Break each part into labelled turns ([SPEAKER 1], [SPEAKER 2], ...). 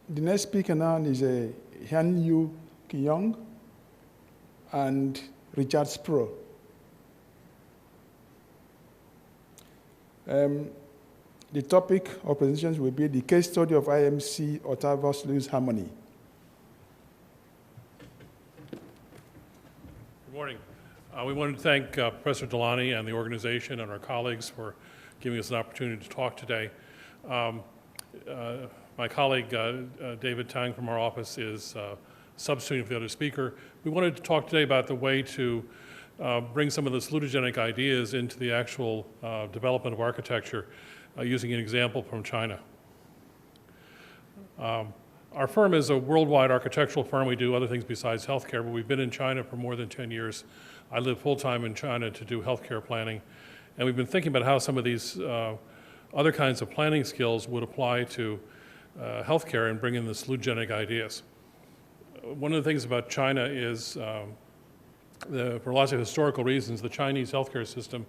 [SPEAKER 1] The next speaker now is Kyung and Richard Sprow. The topic of presentations will be the case study of IMC Octave Lewis harmony.
[SPEAKER 2] Good morning. We want to thank Professor Delani and the organization and our colleagues for giving us an opportunity to talk today. My colleague, David Tang from our office, is substituting for the other speaker. We wanted to talk today about the way to bring some of the salutogenic ideas into the actual development of architecture using an example from China. Our firm is a worldwide architectural firm. We do other things besides healthcare, but we've been in China for more than 10 years. I live full-time in China to do healthcare planning, and we've been thinking about how some of these other kinds of planning skills would apply to healthcare and bring in the salutogenic ideas. One of the things about China is, for lots of historical reasons, the Chinese healthcare system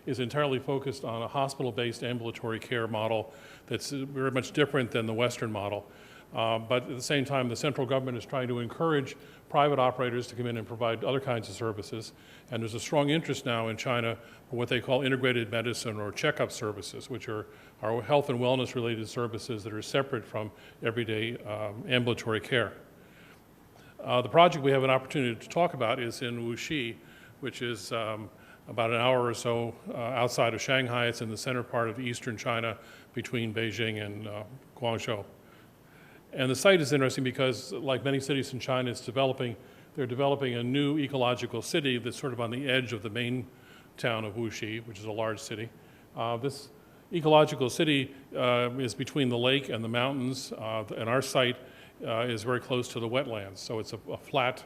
[SPEAKER 2] is entirely focused on a hospital-based ambulatory care model that's very much different than the Western model. But at the same time, the central government is trying to encourage private operators to come in and provide other kinds of services. And there's a strong interest now in China for what they call integrated medicine or checkup services, which are health and wellness related services that are separate from everyday ambulatory care. The project we have an opportunity to talk about is in Wuxi, which is about an hour or so outside of Shanghai. It's in the center part of eastern China between Beijing and Guangzhou. And the site is interesting because, like many cities in China, they're developing a new ecological city that's sort of on the edge of the main town of Wuxi, which is a large city. This ecological city is between the lake and the mountains, and our site is very close to the wetlands. So it's a flat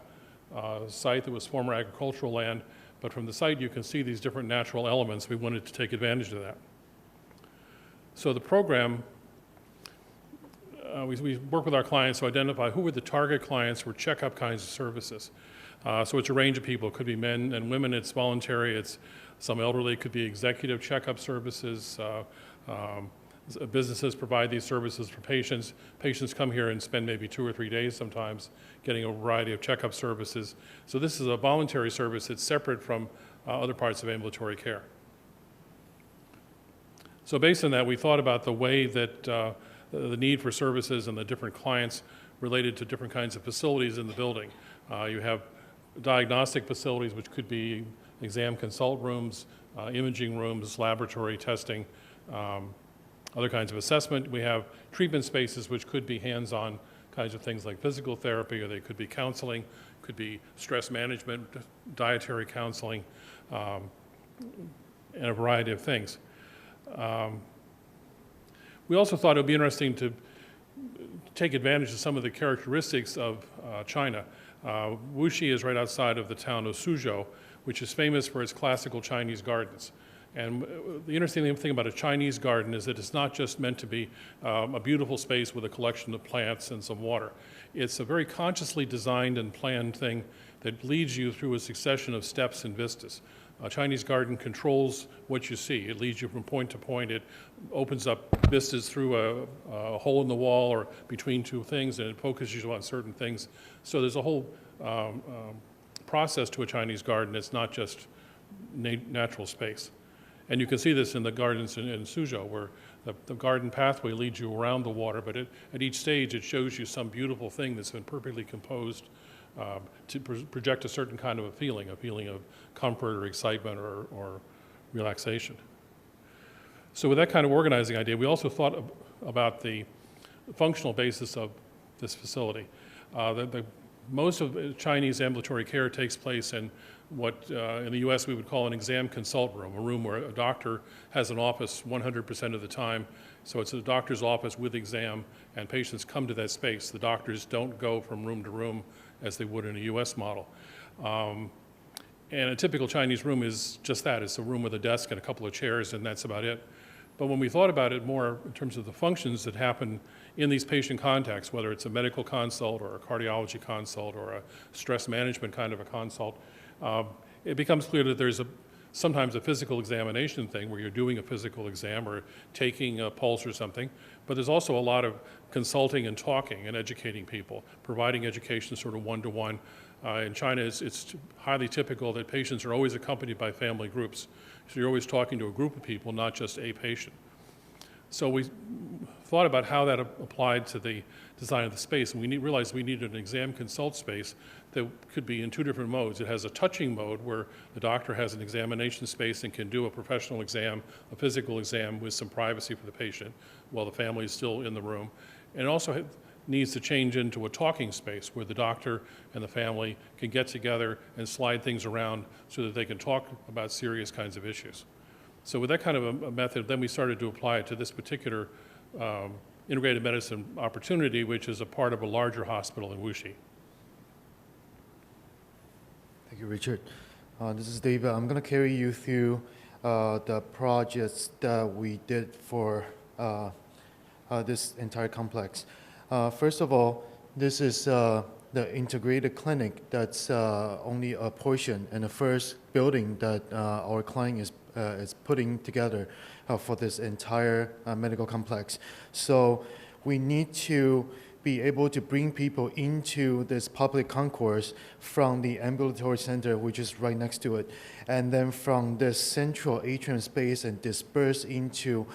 [SPEAKER 2] site that was former agricultural land, but from the site you can see these different natural elements. We wanted to take advantage of that. So the program, we work with our clients to identify who were the target clients for checkup kinds of services. So it's a range of people. It could be men and women. It's voluntary. It's some elderly. It could be executive checkup services. Businesses provide these services for patients. Patients come here and spend maybe 2 or 3 days sometimes getting a variety of checkup services. So this is a voluntary service that's separate from other parts of ambulatory care. So based on that, we thought about the way that the need for services and the different clients related to different kinds of facilities in the building. You have diagnostic facilities, which could be exam consult rooms, imaging rooms, laboratory testing, other kinds of assessment. We have treatment spaces, which could be hands-on kinds of things like physical therapy, or they could be counseling, could be stress management, dietary counseling, and a variety of things. We also thought it would be interesting to take advantage of some of the characteristics of China. Wuxi is right outside of the town of Suzhou, which is famous for its classical Chinese gardens. And the interesting thing about a Chinese garden is that it's not just meant to be a beautiful space with a collection of plants and some water. It's a very consciously designed and planned thing that leads you through a succession of steps and vistas. A Chinese garden controls what you see. It leads you from point to point. It opens up vistas through a hole in the wall or between two things, and it focuses you on certain things. So there's a whole process to a Chinese garden. It's not just natural space. And you can see this in the gardens in Suzhou, where the garden pathway leads you around the water, but at each stage it shows you some beautiful thing that's been perfectly composed to project a certain kind of a feeling of comfort or excitement or relaxation. So with that kind of organizing idea, we also thought about the functional basis of this facility. Most of Chinese ambulatory care takes place in what in the US we would call an exam consult room, a room where a doctor has an office 100% of the time. So it's a doctor's office with exam, and patients come to that space. The doctors don't go from room to room as they would in a US model. And a typical Chinese room is just that. It's a room with a desk and a couple of chairs, and that's about it. But when we thought about it more in terms of the functions that happen in these patient contacts, whether it's a medical consult or a cardiology consult or a stress management kind of a consult, it becomes clear that there's sometimes a physical examination thing where you're doing a physical exam or taking a pulse or something, but there's also a lot of consulting and talking and educating people, providing education sort of one-to-one. In China, it's highly typical that patients are always accompanied by family groups. So you're always talking to a group of people, not just a patient. So we thought about how that applied to the design of the space, and we realized we needed an exam consult space that could be in two different modes. It has a touching mode where the doctor has an examination space and can do a professional exam, a physical exam with some privacy for the patient while the family is still in the room. And it also needs to change into a talking space where the doctor and the family can get together and slide things around so that they can talk about serious kinds of issues. So with that kind of a method, then we started to apply it to this particular integrated medicine opportunity, which is a part of a larger hospital in Wuxi.
[SPEAKER 3] Thank you, Richard. This is David. I'm going to carry you through the projects that we did for this entire complex. First of all, this is the integrated clinic that's only a portion and the first building that our client is putting together for this entire medical complex. So we need to be able to bring people into this public concourse from the ambulatory center, which is right next to it, and then from this central atrium space and disperse into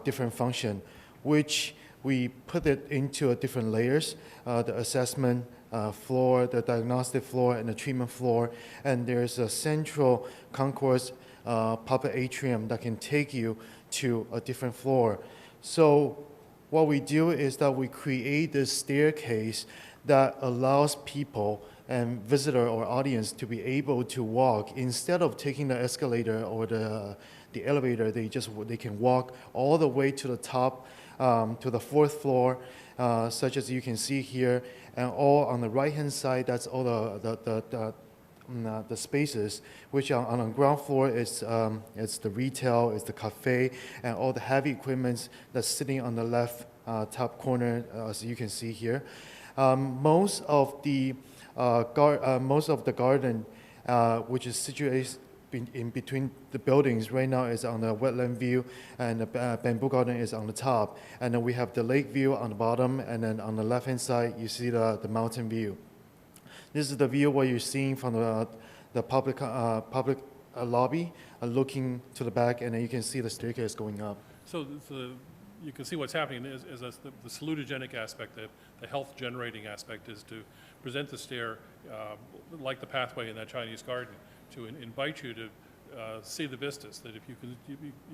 [SPEAKER 3] different function, which we put it into different layers, the assessment floor, the diagnostic floor, and the treatment floor. And there's a central concourse public atrium that can take you to a different floor. So what we do is that we create this staircase that allows people and visitor or audience to be able to walk. Instead of taking the escalator or the elevator, they can walk all the way to the top, to the fourth floor, such as you can see here. And all on the right-hand side, that's all the spaces, which on the ground floor is it's the retail, it's the cafe, and all the heavy equipment that's sitting on the left top corner, as you can see here. Most of the garden, which is situated in between the buildings right now, is on the wetland view, and the bamboo garden is on the top. And then we have the lake view on the bottom, and then on the left-hand side, you see the mountain view. This is the view what you're seeing from the public lobby, looking to the back, and then you can see the staircase going up.
[SPEAKER 2] So you can see what's happening is the salutogenic aspect, the health-generating aspect, is to present the stair like the pathway in that Chinese garden, to invite you to see the vistas. That if you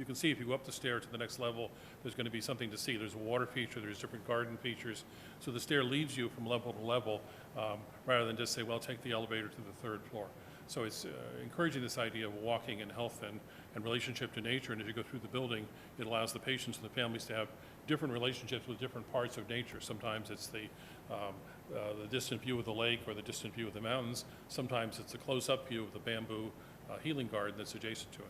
[SPEAKER 2] can see if you go up the stair to the next level, there's going to be something to see. There's a water feature, there's different garden features. So the stair leads you from level to level rather than just say, well, take the elevator to the third floor. So it's encouraging this idea of walking and health and relationship to nature. And as you go through the building, it allows the patients and the families to have different relationships with different parts of nature. Sometimes it's the distant view of the lake or the distant view of the mountains. Sometimes it's a close-up view of the bamboo healing garden that's adjacent to it.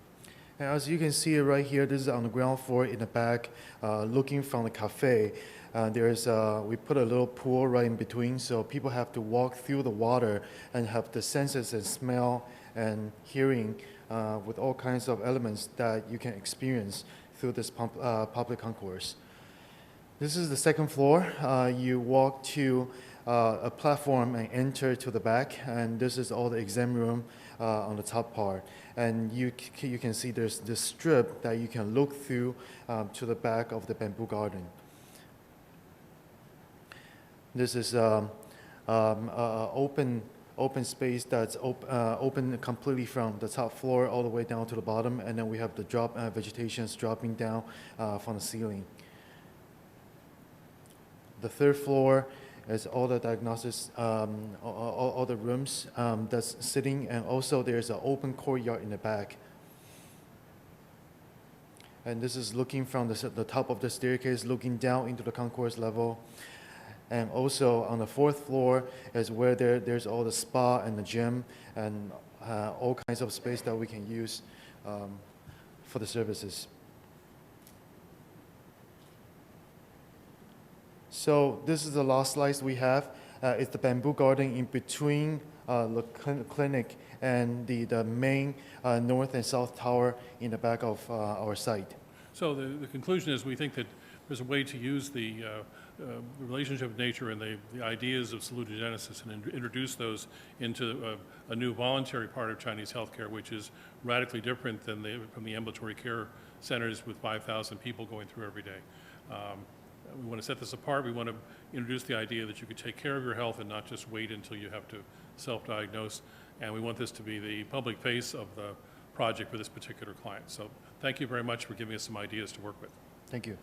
[SPEAKER 3] And as you can see right here, this is on the ground floor in the back, looking from the cafe. We put a little pool right in between, so people have to walk through the water and have the senses and smell and hearing with all kinds of elements that you can experience through this public concourse. This is the second floor. You walk to a platform and enter to the back, and this is all the exam room on the top part. And you can see there's this strip that you can look through to the back of the bamboo garden. This is open space that's open completely from the top floor all the way down to the bottom, and then we have the vegetations dropping down from the ceiling. The third floor is all the diagnosis, all the rooms that's sitting, and also there's an open courtyard in the back. And this is looking from the top of the staircase, looking down into the concourse level. And also on the fourth floor is where there's all the spa and the gym and all kinds of space that we can use for the services. So this is the last slide we have. It's the bamboo garden in between the clinic and the main north and south tower in the back of our site.
[SPEAKER 2] So the conclusion is we think that there's a way to use the relationship of nature and the ideas of salutogenesis and introduce those into a new voluntary part of Chinese healthcare, which is radically different than from the ambulatory care centers with 5,000 people going through every day. We want to set this apart. We want to introduce the idea that you could take care of your health and not just wait until you have to self-diagnose. And we want this to be the public face of the project for this particular client. So thank you very much for giving us some ideas to work with.
[SPEAKER 3] Thank you.